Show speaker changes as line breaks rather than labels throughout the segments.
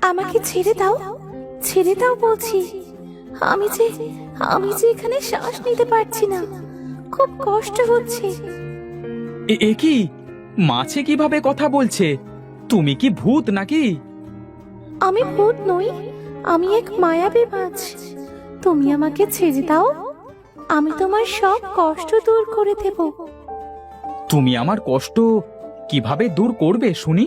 আমাকে ছেড়ে দাও, ছেড়ে দাও বলছি। আমি যে আমি যে এখানে শ্বাস নিতে পারছি না, খুব কষ্ট হচ্ছে।
এ কি মাছে কিভাবে কথা বলছে? তুমি কি ভূত নাকি?
আমি ভূত নই, আমি এক মায়াবী মাছ। তুমি আমাকে ছেড়ে দাও, আমি তোমার সব কষ্ট দূর করে দেব।
তুমি আমার কষ্ট কিভাবে দূর করবে শুনি?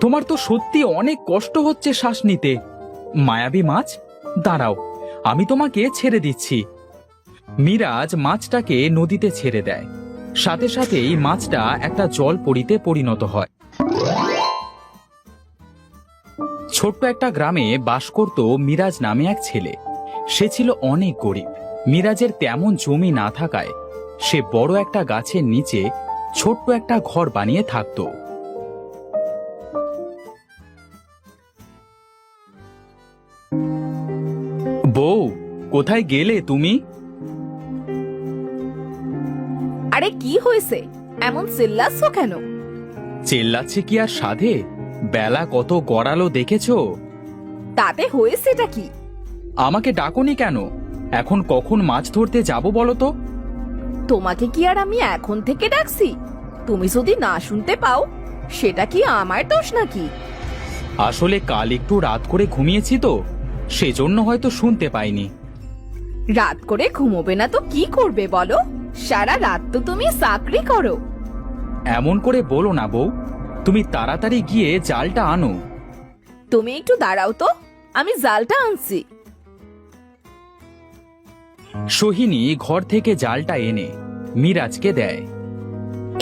তোমার তো সত্যি অনেক কষ্ট হচ্ছে শ্বাস নিতে। মায়াবী মাছ, দাঁড়াও, আমি তোমাকে ছেড়ে দিচ্ছি। মিরাজ মাছটাকে নদীতে ছেড়ে দেয়। সাথে সাথেই মাছটা একটা জলপরীতে পরিণত হয়। ছোট্ট একটা গ্রামে বাস করত মিরাজ নামে এক ছেলে। সে ছিল অনেক গরিব। মিরাজের তেমন জমি না থাকায় সে বড় একটা গাছের নিচে ছোট্ট একটা ঘর বানিয়ে থাকত। বউ, কোথায় গেলে তুমি?
আরে কি হয়েছে, এমন চিল্লাচ্ছ কেন?
চেল্লাচ্ছে কি আর সাধে? বেলা কত গড়ালো দেখেছো?
তাতে হয়েছেটা কি?
আমাকে ডাকোনি কেন? এখন কখন মাছ ধরতে যাব বলো তো?
তোমাকে কি আর আমি এখন থেকে ডাকছি? তুমি যদি না শুনতে পাও, সেটা কি আমার দোষ নাকি?
আসলে কাল একটু রাত করে ঘুমিয়েছি তো, সেজন্য হয়তো শুনতে পাইনি।
রাত করে ঘুমোবে না তো কি করবে বলো? সারা রাত তো তুমি চাকরি করো।
এমন করে বলো না বউ, তুমি তাড়াতাড়ি গিয়ে জালটা আনো।
তুমি একটু দাঁড়াও তো, আমি জালটা আনছি।
সোহিনী ঘর থেকে জালটা এনে মিরাজকে দেয়।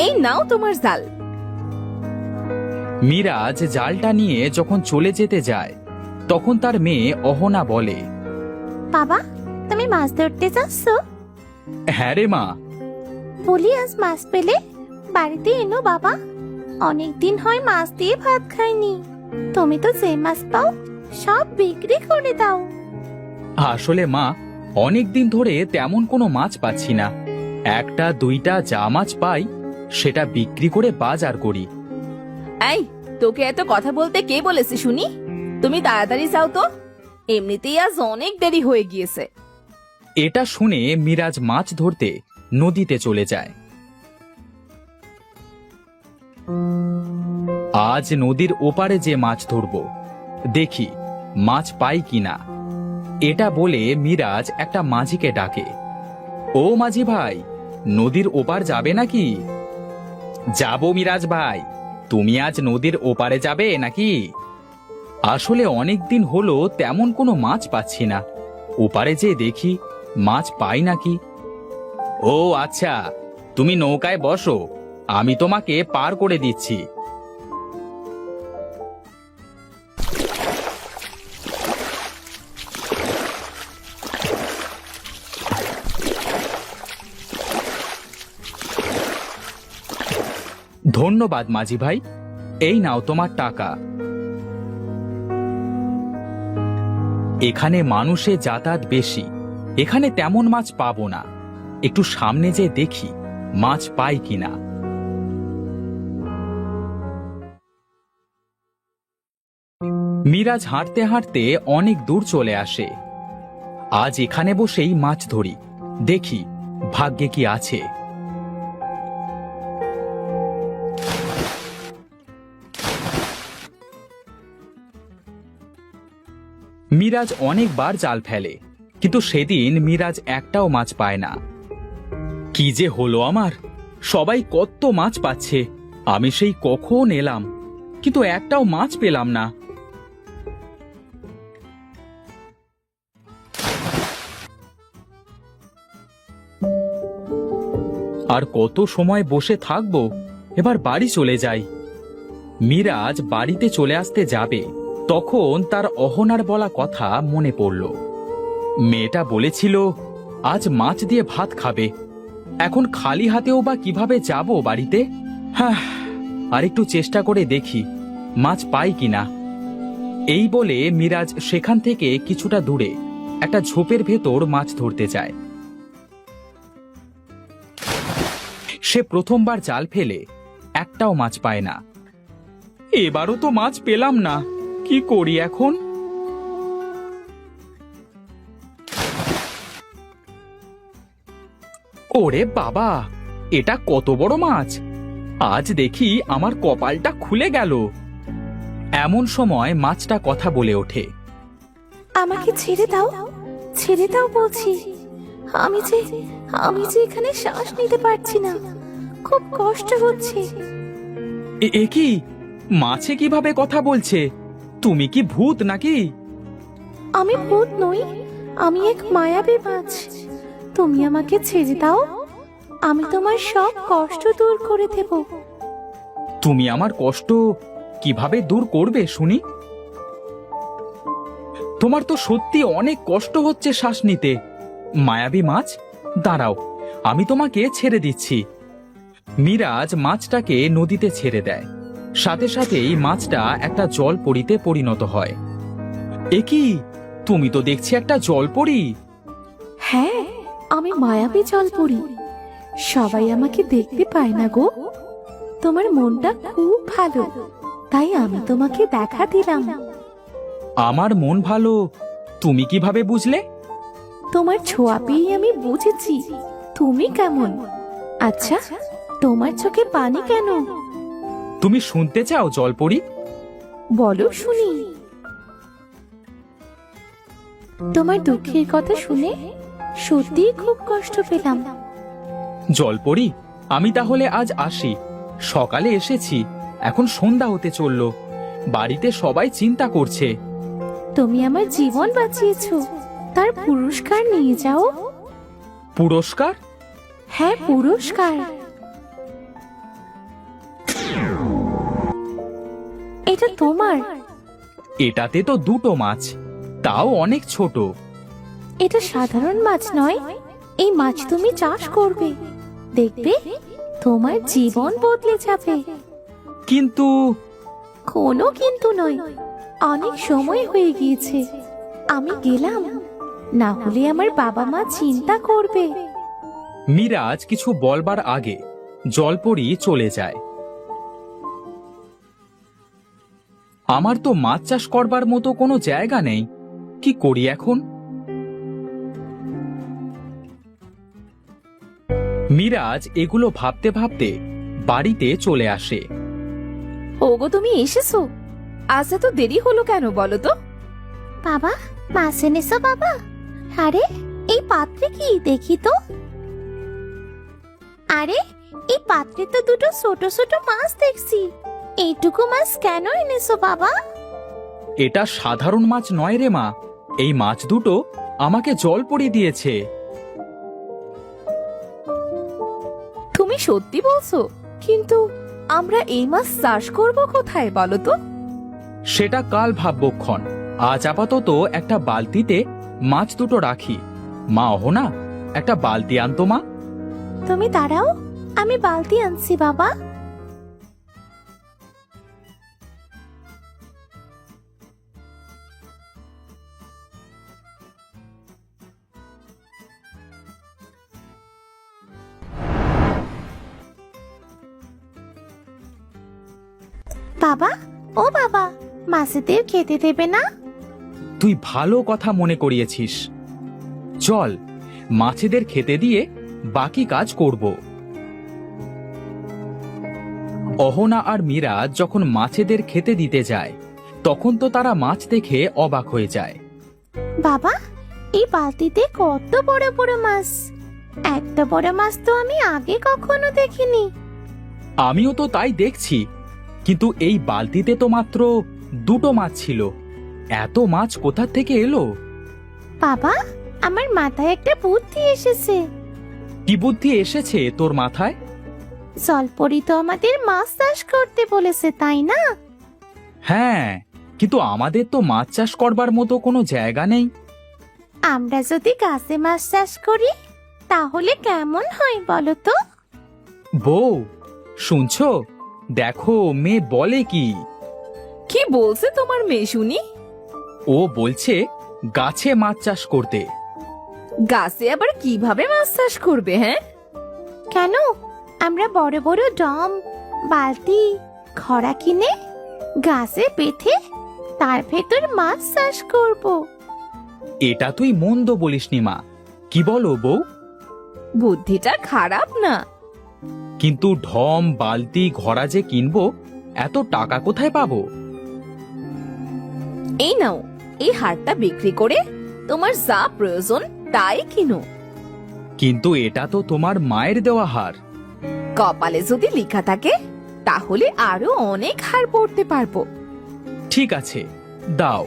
এই নাও তোমার জাল।
মিরাজ জালটা নিয়ে যখন চলে যেতে যায়, তখন তার মেয়ে অহনা বলে,
বাবা, তুমি মাছ ধরতে যাচ্ছ?
হ্যাঁ রে মা।
বলি আজ মাছ পেলে বাড়িতে এনো বাবা। অনেকদিন হয় মাছ দিয়ে ভাত খাইনি। তুমি তো যে মাছ পাও সব বিক্রি করে দাও।
আসলে মা, অনেকদিন ধরে তেমন কোনো মাছ পাচ্ছি না। একটা দুইটা যা মাছ পাই সেটা বিক্রি করে বাজার করি।
এই, তোকে এত কথা বলতে কে বলেছে শুনি? তুমি তাড়াতাড়ি যাও তো, এমনিতেই আজ অনেক দেরি হয়ে গিয়েছে।
এটা শুনে মিরাজ মাছ ধরতে নদীতে চলে যায়। আজ নদীর ওপারে যে মাছ ধরব, দেখি মাছ পাই কিনা। এটা বলে মিরাজ একটা মাঝিকে ডাকে। ও মাঝি ভাই, নদীর ওপার যাবে নাকি? যাব মিরাজ ভাই, তুমি আজ নদীর ওপারে যাবে নাকি? আসলে অনেক দিন হলো তেমন কোনো মাছ পাচ্ছি না, ওপারে যে দেখি মাছ পাই নাকি। ও আচ্ছা, তুমি নৌকায় বসো, আমি তোমাকে পার করে দিচ্ছি। ধন্যবাদ মাঝি ভাই, এই নাও তোমার টাকা। এখানে মানুষের যাতায়াত বেশি, এখানে তেমন মাছ পাবো না। একটু সামনে যে দেখি মাছ পাই কিনা। মিরাজ হাঁটতে হাঁটতে অনেক দূর চলে আসে। আজ এখানে বসেই মাছ ধরি, দেখি ভাগ্যে কি আছে। মিরাজ অনেকবার জাল ফেলে, কিন্তু সেদিন মিরাজ একটাও মাছ পায় না। কি যে হলো আমার, সবাই কত মাছ পাচ্ছে, আমি সেই কখন এলাম, কিন্তু একটাও মাছ পেলাম না। আর কত সময় বসে থাকবো, এবার বাড়ি চলে যাই। মিরাজ বাড়িতে চলে আসতে যাবে, তখন তার অহনার বলা কথা মনে পড়ল। মেয়েটা বলেছিল আজ মাছ দিয়ে ভাত খাবে, এখন খালি হাতেও বা কিভাবে যাব বাড়িতে? হ্যাঁ, আর একটু চেষ্টা করে দেখি মাছ পাই কিনা। এই বলে মিরাজ সেখান থেকে কিছুটা দূরে একটা ঝোপের ভেতর মাছ ধরতে যায়। সে প্রথমবার জাল ফেলে একটাও মাছ পায় না। এবারও তো মাছ পেলাম না, কি করি এখন? ওরে বাবা, এটা কত বড় মাছ! আজ দেখি আমার কপালটা খুলে গেল। এমন সময় মাছটা কথা বলে ওঠে।
আমাকে ছেড়ে দাও বলছি। আমি যে এখানে শ্বাস নিতে পারছি না, খুব কষ্ট হচ্ছে।
এ কি, মাছে কিভাবে কথা বলছে? তুমি কি ভূত নাকি?
আমি ভূত নই, আমি এক মায়াবী মাছ। তুমি আমাকে ছেড়ে দাও, আমি তোমার সব কষ্ট দূর করে দেব।
তুমি আমার কষ্ট কিভাবে দূর করবে শুনি? তোমার তো সত্যি অনেক কষ্ট হচ্ছে শ্বাস নিতে। মায়াবী মাছ, দাঁড়াও, আমি তোমাকে ছেড়ে দিচ্ছি। মিরাজ মাছটাকে নদীতে ছেড়ে দেয়। সাথে সাথেই মাছটা একটা জলপরীতে পরিণত হয়। এ কি, তুমি তো দেখছি একটা জলপরী।
হ্যাঁ, আমি মায়াবী জলপরী। সবাই আমাকে দেখতে পায় না গো। তোমার মনটা খুব ভালো, তাই আমি তোমাকে দেখা দিলাম।
আমার মন ভালো, তুমি কিভাবে বুঝলে?
তোমার ছোঁয়া পেয়ে আমি বুঝেছি তুমি কেমন। আচ্ছা, তোমার চোখে পানি কেন?
তুমি শুনতে চাও জলপরী?
বলো শুনি। তোমার দুঃখের কথা শুনে সত্যি খুব কষ্ট পেলাম।
জলপরী, আমি তাহলে আজ আসি। সকালে এসেছি, এখন সন্ধ্যা হতে চললো। বাড়িতে সবাই চিন্তা করছে।
তুমি আমার জীবন বাঁচিয়েছো, তার পুরস্কার নিয়ে যাও।
পুরস্কার?
হ্যাঁ, পুরস্কার। এটা তোমার।
এটাতে তো দুটো মাছ, তাও অনেক ছোট।
এটা সাধারণ মাছ নয়, এই মাছ তুমি চাষ করবে, দেখবে তোমার জীবন বদলে যাবে।
কিন্তু
কোনো কিন্তু নয়, অনেক সময় হয়ে গিয়েছে, আমি গেলাম, না হলে আমার বাবা মা চিন্তা করবে।
মিরাজ কিছু বলবার আগে জলপরী চলে যায়। আমার তো মাছ চাষ করবার মতো কোনো জায়গা নেই, কি করি এখন? মিরাজ এগুলো ভাবতে ভাবতে বাড়িতে চলে আসে।
ওগো, তুমি এসেছো? আজ এত দেরি হলো কেন বলো তো? বাবা, মাছ এনেছো বাবা? আরে, এই পাত্রে কি দেখি তো। আরে, এই পাত্রে তো দুটো ছোট ছোট মাছ দেখছি। এইটুকু মাছ কেন এনেছো বাবা?
এটা সাধারণ মাছ নয় রে মা, এই মাছ দুটো আমাকে জলপরী দিয়েছে।
তুমি সত্যি বলছো? কিন্তু আমরা এই মাছ চাষ করব কোথায় বলো তো?
সেটা কাল ভাববক্ষণ। আজ আপাতত একটা বালতিতে মাছ দুটো রাখি। মা, অহনা, একটা বালতি আনতো মা।
তুমি দাঁড়াও, আমি বালতি আনছি বাবা। বাবা, ও বাবা, মাছেদের খেতে দেবে না?
তুই ভালো কথা মনে করিয়েছিস। চল, মাছেদের খেতে দিয়ে বাকি কাজ করব। অহনা আর মীরা যখন মাছেদের খেতে দিতে যায়, তখন তো তারা মাছ দেখে অবাক হয়ে যায়।
বাবা, এই বালতিতে কত বড় বড় মাছ! এত বড় মাছ তো আমি আগে কখনো দেখিনি।
আমিও তো তাই দেখছি, কিন্তু এই বালতিতে তো মাত্র দুটো মাছ ছিল। এত মাছ কোথা থেকে এলো?
বাবা, আমার মাথায় একটা বুদ্ধি এসেছে।
কি বুদ্ধি এসেছে তোর মাথায়?
জলপরি তো আমাদের মাছ চাষ করতে বলেছে, তাই না?
হ্যাঁ, কিন্তু আমাদের তো মাছ চাষ করবার মতো কোনো জায়গা নেই।
আমরা যদি গাছে মাছ চাষ করি তাহলে কেমন হয় বলো তো?
বউ, শুনছো? দেখো মেয়ে বলে কি।
কি বলছে তোমার মেয়ে শুনি?
ও বলছে গাছে মাছ চাষ করতে।
গাছে আবার কিভাবে মাছ চাষ করবে? হ্যাঁ, কেন আমরা বড় বড় ড্রাম, বালতি, খড়া কিনে গাছে বেঁধে তার ভেতর মাছ চাষ করব।
এটা তুই মন্দ বলিসনি মা, কি বলো বউ?
বুদ্ধিটা খারাপ না।
কিন্তু ঢম বালতি ঘড়া যে কিনবো, এত টাকা কোথায় পাবো?
এই নাও, এই হারটা বিক্রি করে তোমার যা প্রয়োজন তাই কিনো।
কিন্তু এটা তো তোমার মায়ের দেওয়া হার।
কপালে যদি লেখা থাকে তাহলে আরো অনেক হার পড়তে পারবো।
ঠিক আছে, দাও।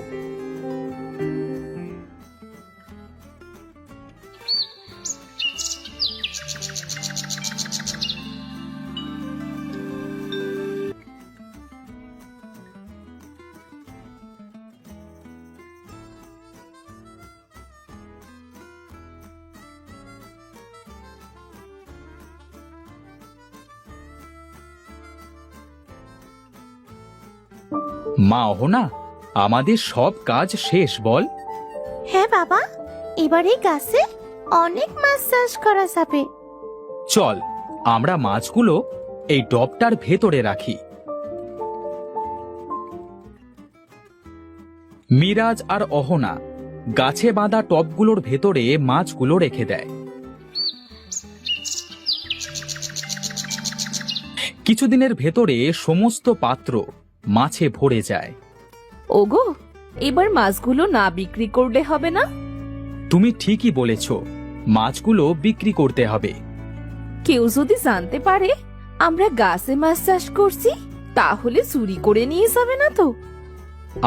মা অহনা, আমাদের সব কাজ শেষ বল।
হ্যাঁ বাবা, এবার এই গাছে অনেক মাছ চাষ করা যাবে।
চল, আমরা মাছগুলো এই টবটার ভেতরে রাখি। মিরাজ আর অহনা গাছে বাঁধা টবগুলোর ভেতরে মাছগুলো রেখে দেয়। কিছুদিনের ভেতরে সমস্ত পাত্র মাছে ভরে যায়।
ওগো, এবার মাছগুলো না বিক্রি করলে হবে না?
তুমি ঠিকই বলেছ, মাছগুলো বিক্রি করতে হবে।
কেউ যদি জানতে পারে আমরা গাছে মাছ চাষ করছি তাহলে চুরি করে নিয়ে যাবে না তো?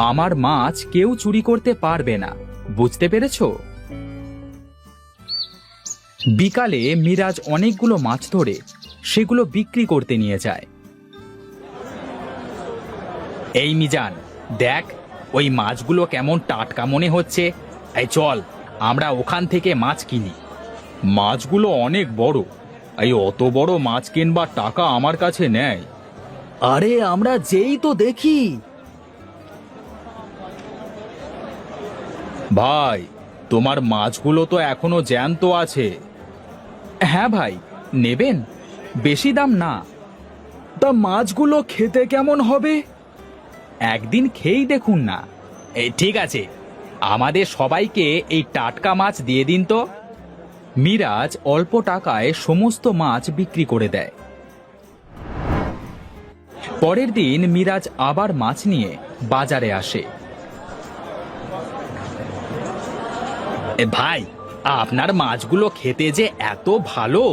আমার মাছ কেউ চুরি করতে পারবে না, বুঝতে পেরেছ? বিকালে মিরাজ অনেকগুলো মাছ ধরে সেগুলো বিক্রি করতে নিয়ে যায়। এই মিজান, দেখ ওই মাছগুলো কেমন টাটকা মনে হচ্ছে। এই চল, আমরা ওখান থেকে মাছ কিনি। মাছগুলো অনেক বড়, এই অত বড় মাছ কিনবার টাকা আমার কাছে নেই। আরে আমরা যেই তো দেখি। ভাই, তোমার মাছগুলো তো এখনো জ্যান্ত আছে। হ্যাঁ ভাই, নেবেন? বেশি দাম না। তা মাছগুলো খেতে কেমন হবে? একদিন খেয়েই দেখুন না। এই ঠিক আছে, আমাদের সবাইকে এই টাটকা মাছ দিয়ে দিন তো। মিরাজ অল্প টাকায় সমস্ত মাছ বিক্রি করে দেয়। পরের দিন মিরাজ আবার মাছ নিয়ে বাজারে আসে। ভাই, আপনার মাছগুলো খেতে যে এত ভালো,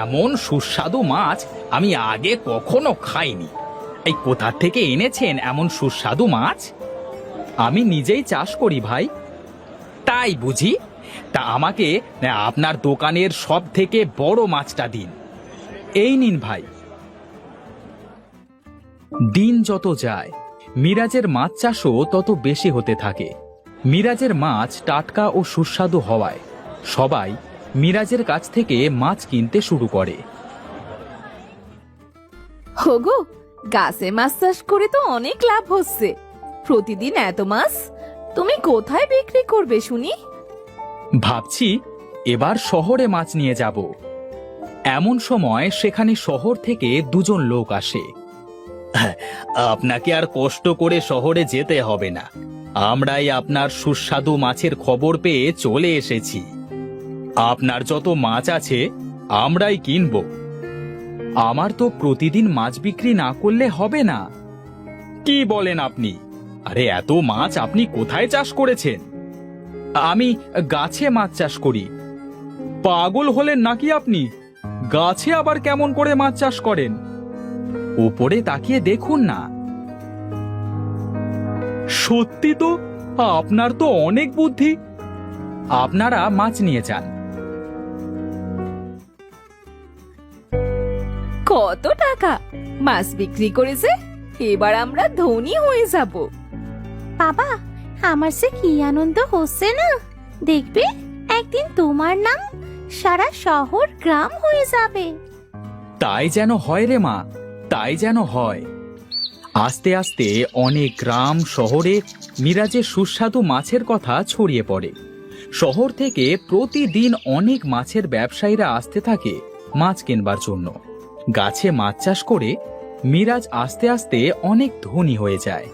এমন সুস্বাদু মাছ আমি আগে কখনো খাইনি। এই কোথা থেকে এনেছেন এমন সুস্বাদু মাছ? আমি নিজেই চাষ করি ভাই। তাই বুঝি? তা আমাকে আপনার দোকানের সব থেকে বড় মাছটা দিন। এই নিন ভাই। দিন যত যায় মিরাজের মাছ চাষও তত বেশি হতে থাকে। মিরাজের মাছ টাটকা ও সুস্বাদু হওয়ায় সবাই মিরাজের কাছ থেকে মাছ কিনতে শুরু করে।
ওগো, গাছে মাছ চাষ করে তো অনেক লাভ হচ্ছে। প্রতিদিন এত মাছ তুমি কোথায় বিক্রি করবে শুনি?
ভাবছি এবার শহরে মাছ নিয়ে যাব। এমন সময় সেখানে শহর থেকে দুজন লোক আসে। আপনাকে আর কষ্ট করে শহরে যেতে হবে না, আমরাই আপনার সুস্বাদু মাছের খবর পেয়ে চলে এসেছি। আপনার যত মাছ আছে আমরাই কিনব। আমার তো প্রতিদিন মাছ বিক্রি না করলে হবে না। কি বলেন আপনি? আরে এত মাছ আপনি কোথায় চাষ করেছেন? আমি গাছে মাছ চাষ করি। পাগল হলেন নাকি আপনি? গাছে আবার কেমন করে মাছ চাষ করেন? উপরে তাকিয়ে দেখুন না। সত্যি তো, আপনার তো অনেক বুদ্ধি। আপনারা মাছ নিয়ে যান।
কত টাকা মাছ বিক্রি করেছে, এবার আমরা ধনী হয়ে যাব। বাবা, আমার সে কি আনন্দ হচ্ছে না। দেখবে একদিন তোমার নাম সারা শহর গ্রাম হয়ে যাবে।
তাই যেন হয় রে মা, তাই যেন হয়। আস্তে আস্তে অনেক গ্রাম শহরে মিরাজের সুস্বাদু মাছের কথা ছড়িয়ে পড়ে। শহর থেকে প্রতিদিন অনেক মাছের ব্যবসায়ীরা আসতে থাকে মাছ কিনবার জন্য। গাছে মাছ চাষ করে মিরাজ আস্তে আস্তে অনেক ধনী হয়ে যায়।